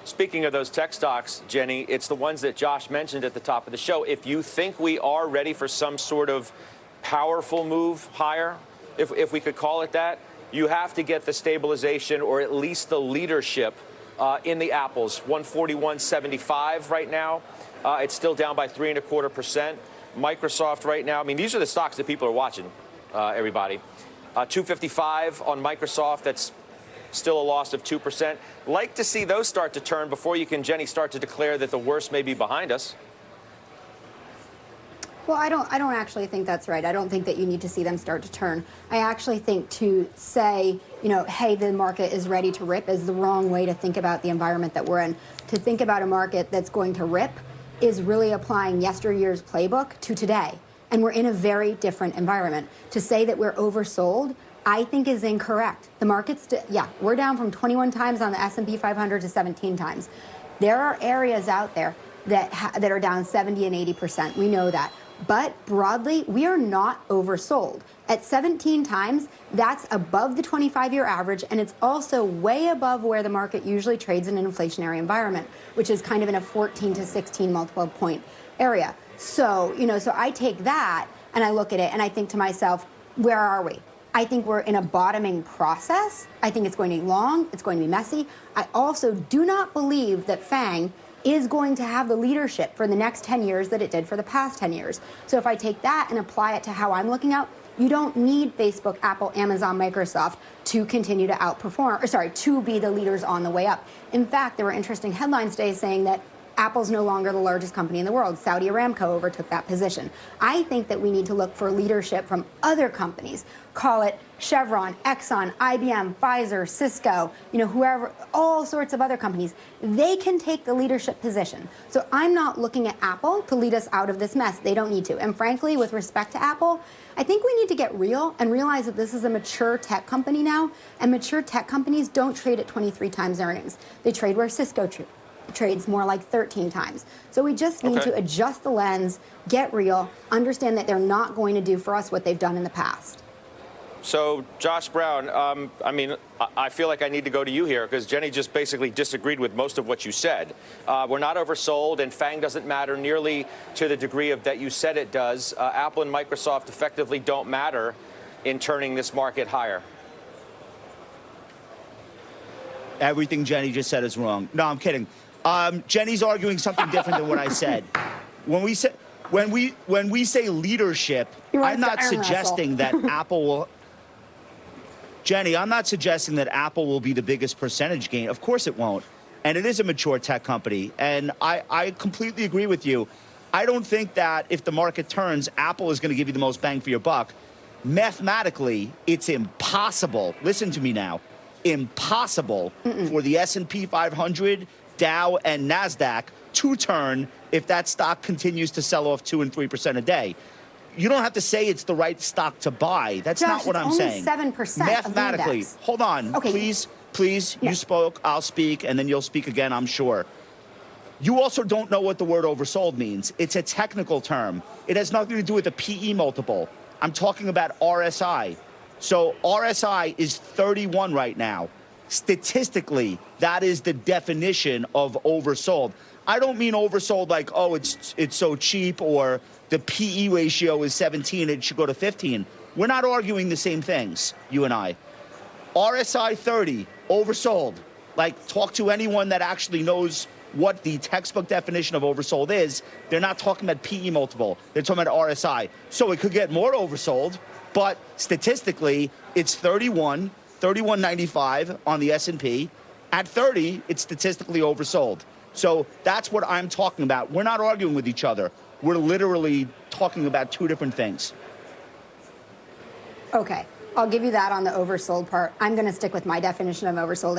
Speaking of those tech stocks, Jenny, it's the ones that Josh mentioned at the top of the show. If you think we are ready for some sort of powerful move higher, if we could call it that, you have to get the stabilization or at least the leadership in the Apples. 141.75 right now. It's still down by 3.25%. Microsoft right now, I mean, these are the stocks that people are watching, everybody. 255 on Microsoft, that's still a loss of 2%. Like to see those start to turn before you can, Jenny, start to declare that the worst may be behind us. Well, I don't actually think that's right. I don't think that you need to see them start to turn. I actually think to say, you know, hey, the market is ready to rip is the wrong way to think about the environment that we're in. To think about a market that's going to rip is really applying yesteryear's playbook to today. And we're in a very different environment. To say that we're oversold, I think is incorrect. The market's, we're down from 21 times on the S&P 500 to 17 times. There are areas out there that are down 70 and 80%. We know that. But broadly, we are not oversold. At 17 times, that's above the 25-year average, and it's also way above where the market usually trades in an inflationary environment, which is kind of in a 14 to 16 multiple point area. So, so I take that and I look at it and I think to myself, where are we? I think we're in a bottoming process. I think it's going to be long. It's going to be messy. I also do not believe that FANG is going to have the leadership for the next 10 years that it did for the past 10 years. So if I take that and apply it to how I'm looking out, you don't need Facebook, Apple, Amazon, Microsoft to continue to outperform, to be the leaders on the way up. In fact, there were interesting headlines today saying that Apple's no longer the largest company in the world. Saudi Aramco overtook that position. I think that we need to look for leadership from other companies. Call it Chevron, Exxon, IBM, Pfizer, Cisco, whoever, all sorts of other companies. They can take the leadership position. So I'm not looking at Apple to lead us out of this mess. They don't need to. And frankly, with respect to Apple, I think we need to get real and realize that this is a mature tech company now. And mature tech companies don't trade at 23 times earnings. They trade where Cisco trades more like 13 times. So we just need to adjust the lens, get real, understand that they're not going to do for us what they've done in the past. So, Josh Brown, I feel like I need to go to you here because Jenny just basically disagreed with most of what you said. We're not oversold, and FANG doesn't matter nearly to the degree of that you said it does. Apple and Microsoft effectively don't matter in turning this market higher. Everything Jenny just said is wrong. No, I'm kidding. Jenny's arguing something different than what I said. When we say leadership, I'm not suggesting that Apple will. Jenny, I'm not suggesting that Apple will be the biggest percentage gain. Of course it won't. And it is a mature tech company. And I completely agree with you. I don't think that if the market turns, Apple is going to give you the most bang for your buck. Mathematically, it's impossible. Listen to me now. Impossible for the S&P 500, Dow, and NASDAQ to turn if that stock continues to sell off 2 and 3% a day. You don't have to say it's the right stock to buy. That's Josh, not what I'm saying. 7% Mathematically, hold on, okay. Please. Yeah. You spoke, I'll speak, and then you'll speak again, I'm sure. You also don't know what the word oversold means. It's a technical term. It has nothing to do with the PE multiple. I'm talking about RSI. So RSI is 31 right now. Statistically, that is the definition of oversold. I don't mean oversold like, oh, it's so cheap, or the PE ratio is 17, it should go to 15. We're not arguing the same things, you and I. RSI 30, oversold. Like, talk to anyone that actually knows what the textbook definition of oversold is. They're not talking about PE multiple. They're talking about RSI. So it could get more oversold, but statistically, it's 31.95 on the S&P. At 30, it's statistically oversold. So that's what I'm talking about. We're not arguing with each other. We're literally talking about two different things. Okay, I'll give you that on the oversold part. I'm going to stick with my definition of oversold.